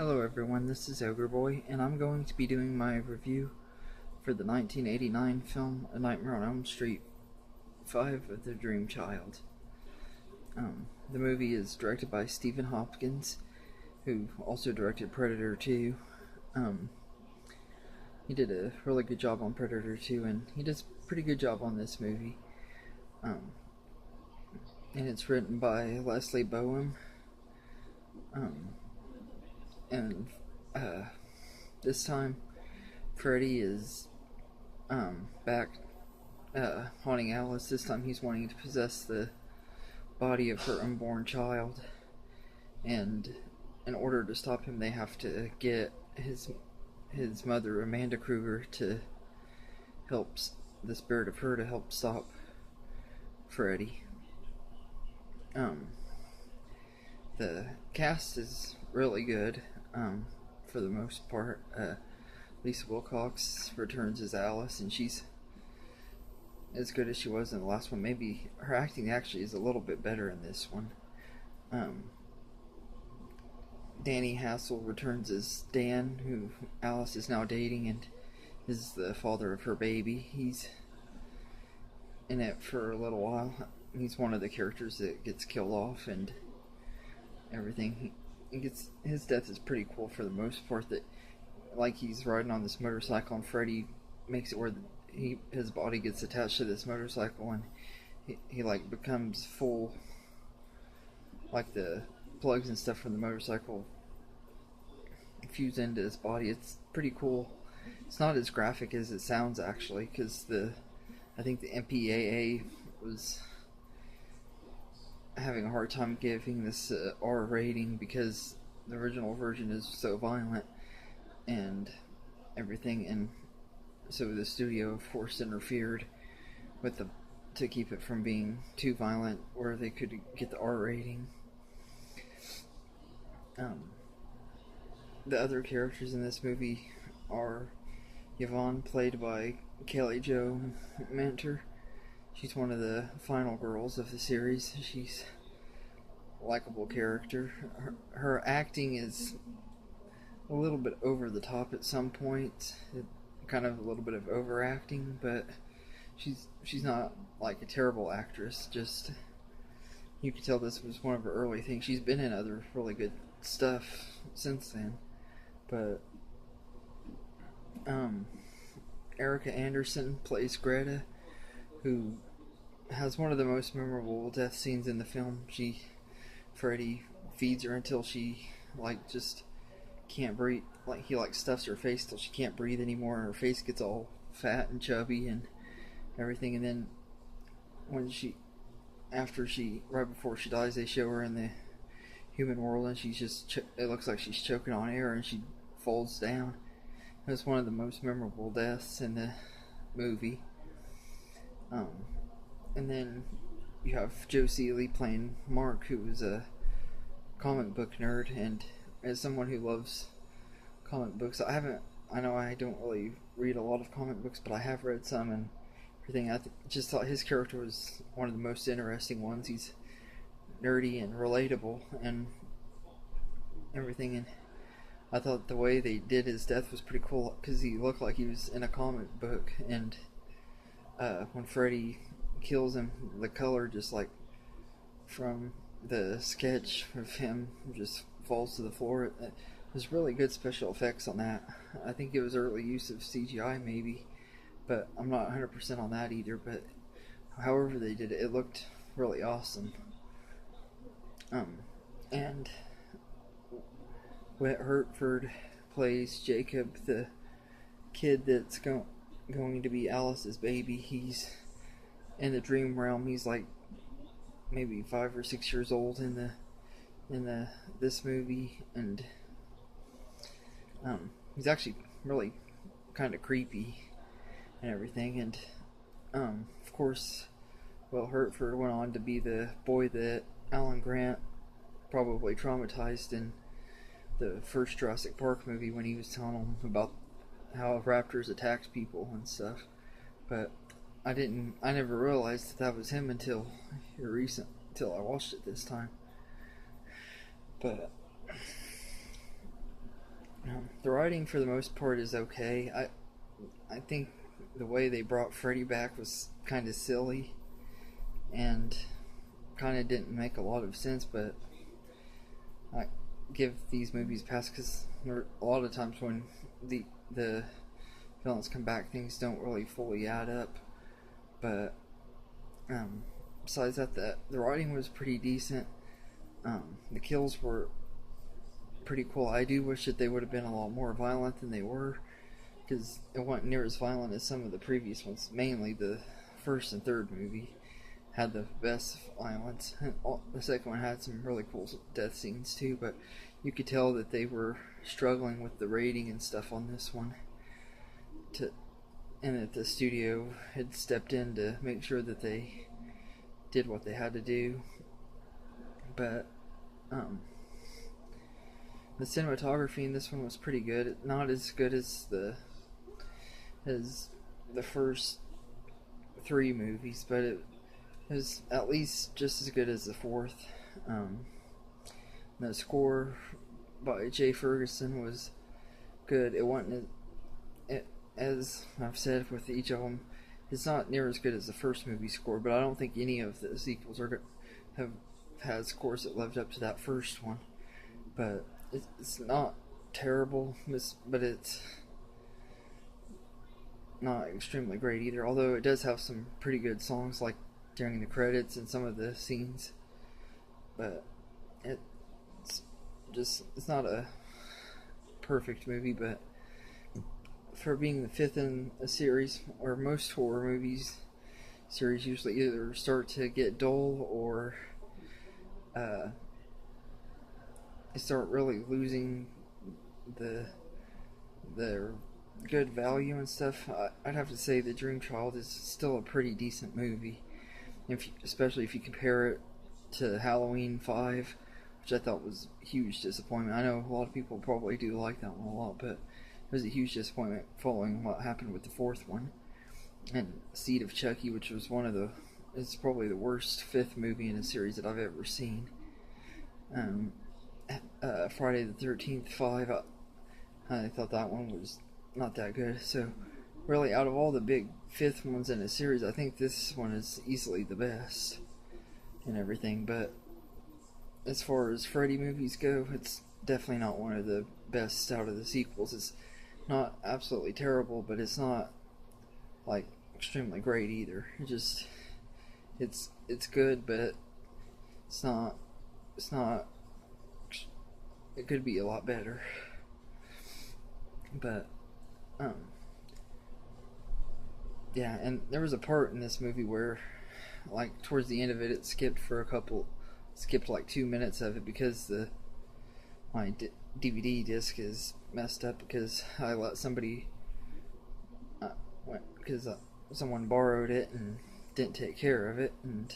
Hello everyone, this is Ogre Boy, and I'm going to be doing my review for the 1989 film A Nightmare on Elm Street 5 of the Dream Child. The movie is directed by Stephen Hopkins, who also directed Predator 2. He did a really good job on Predator 2, and he does a pretty good job on this movie. And it's written by Leslie Boehm. And this time Freddy is back haunting Alice. This time he's wanting to possess the body of her unborn child, and in order to stop him they have to get his mother, Amanda Kruger, to help the spirit of her to help stop Freddy. The cast is really good, for the most part. Lisa Wilcox returns as Alice, and she's as good as she was in the last one. Maybe her acting actually is a little bit better in this one. Danny Hassel returns as Dan, who Alice is now dating and is the father of her baby. He's in it for a little while. He's one of the characters that gets killed off and everything. His death is pretty cool for the most part. That, like, he's riding on this motorcycle and Freddy makes it where his body gets attached to this motorcycle, and he like becomes full, like the plugs and stuff from the motorcycle fuse into his body. It's pretty cool. It's not as graphic as it sounds actually, because I think the MPAA was having a hard time giving this R rating because the original version is so violent and everything, and so the studio of course interfered with to keep it from being too violent where they could get the R rating. The other characters in this movie are Yvonne, played by Kelly Jo Mentor. She's one of the final girls of the series. She's a likable character. Her acting is a little bit over the top at some points. Kind of a little bit of overacting, but she's not like a terrible actress. Just, you can tell this was one of her early things. She's been in other really good stuff since then, but Erica Anderson plays Greta, who has one of the most memorable death scenes in the film. Freddy feeds her until she just can't breathe. He stuffs her face till she can't breathe anymore, and her face gets all fat and chubby and everything. And then right before she dies, they show her in the human world, and it looks like she's choking on air, and she falls down. It's one of the most memorable deaths in the movie. And then you have Joe Seeley playing Mark, who is a comic book nerd, and as someone who loves comic books, I know I don't really read a lot of comic books, but I have read some and everything. I just thought his character was one of the most interesting ones. He's nerdy and relatable and everything, and I thought the way they did his death was pretty cool, because he looked like he was in a comic book, and when Freddy kills him, the color just from the sketch of him just falls to the floor. There's really good special effects on that. I think it was early use of CGI maybe, but I'm not 100% on that either. But however they did it, it looked really awesome. And Whit Hertford plays Jacob, the kid that's going to be Alice's baby. He's in the dream realm. He's like maybe 5 or 6 years old in this movie, and he's actually really kind of creepy and everything. And of course, Will Hertford went on to be the boy that Alan Grant probably traumatized in the first Jurassic Park movie when he was telling him about how raptors attacked people and stuff. But I never realized that was him until I watched it this time. But The writing for the most part is okay. I think the way they brought Freddy back was kind of silly and kind of didn't make a lot of sense, but I give these movies pass because a lot of times when the villains come back, things don't really fully add up. But besides that, the writing was pretty decent. The kills were pretty cool. I do wish that they would have been a lot more violent than they were, because it wasn't near as violent as some of the previous ones. Mainly the first and third movie had the best violence. And the second one had some really cool death scenes too, but you could tell that they were struggling with the rating and stuff on this one, and that the studio had stepped in to make sure that they did what they had to do. But the cinematography in this one was pretty good. Not as good as the first three movies, but it was at least just as good as the fourth. The score by Jay Ferguson was good. It wasn't, as I've said with each of them, it's not near as good as the first movie score, but I don't think any of the sequels have had scores that lived up to that first one. But it's not terrible, but it's not extremely great either, although it does have some pretty good songs like during the credits and some of the scenes. But it's not a perfect movie, but for being the fifth in a series, or most horror movies series usually either start to get dull or they start really losing their good value and stuff. I'd have to say The Dream Child is still a pretty decent movie, especially if you compare it to Halloween 5, which I thought was a huge disappointment. I know a lot of people probably do like that one a lot, but it was a huge disappointment following what happened with the fourth one. And Seed of Chucky, which was it's probably the worst fifth movie in a series that I've ever seen. Friday the 13th 5, I thought that one was not that good. So really, out of all the big fifth ones in a series, I think this one is easily the best and everything. But as far as Freddy movies go, it's definitely not one of the best out of the sequels. It's not absolutely terrible, but it's not like extremely great either. It's good, but it's not it could be a lot better. But yeah, and there was a part in this movie where, like, towards the end of it, it skipped like 2 minutes of it because my DVD disc is messed up because I let somebody someone borrowed it and didn't take care of it, and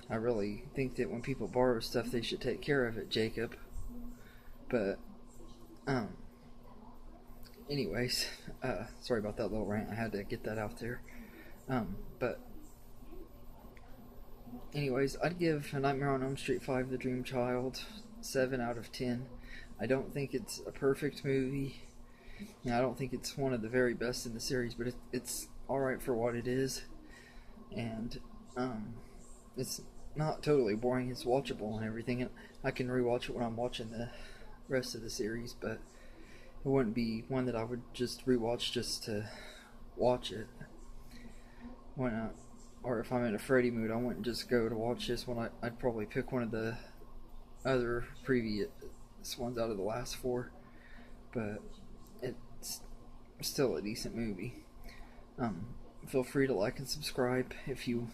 I really think that when people borrow stuff, they should take care of it, Jacob. But anyways, sorry about that little rant. I had to get that out there. But anyways, I'd give A Nightmare on Elm Street 5: The Dream Child 7 out of 10. I don't think it's a perfect movie. I don't think it's one of the very best in the series, but it's alright for what it is. And it's not totally boring. It's watchable and everything. And I can rewatch it when I'm watching the rest of the series, but it wouldn't be one that I would just rewatch just to watch it. Or if I'm in a Freddy mood, I wouldn't just go to watch this one. I'd probably pick one of the other previous ones out of the last four. But it's still a decent movie. Feel free to like and subscribe if you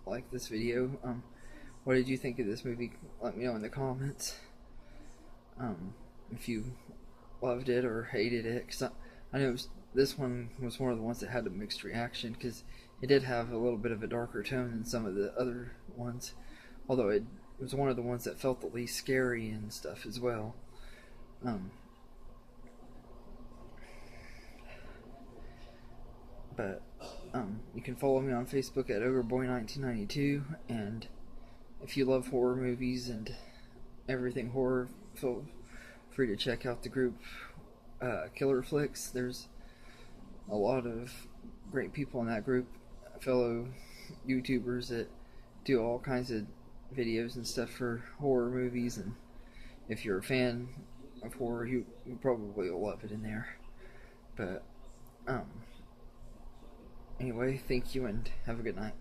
like this video. What did you think of this movie? Let me know in the comments. If you loved it or hated it, because I know this one was one of the ones that had a mixed reaction, because it did have a little bit of a darker tone than some of the other ones, although it was one of the ones that felt the least scary and stuff as well. But you can follow me on Facebook at OgreBoy1992, and if you love horror movies and everything horror, feel free to check out the group Killer Flicks. There's a lot of great people in that group, fellow YouTubers that do all kinds of videos and stuff for horror movies, and if you're a fan of horror, you probably will love it in there. But anyway, thank you and have a good night.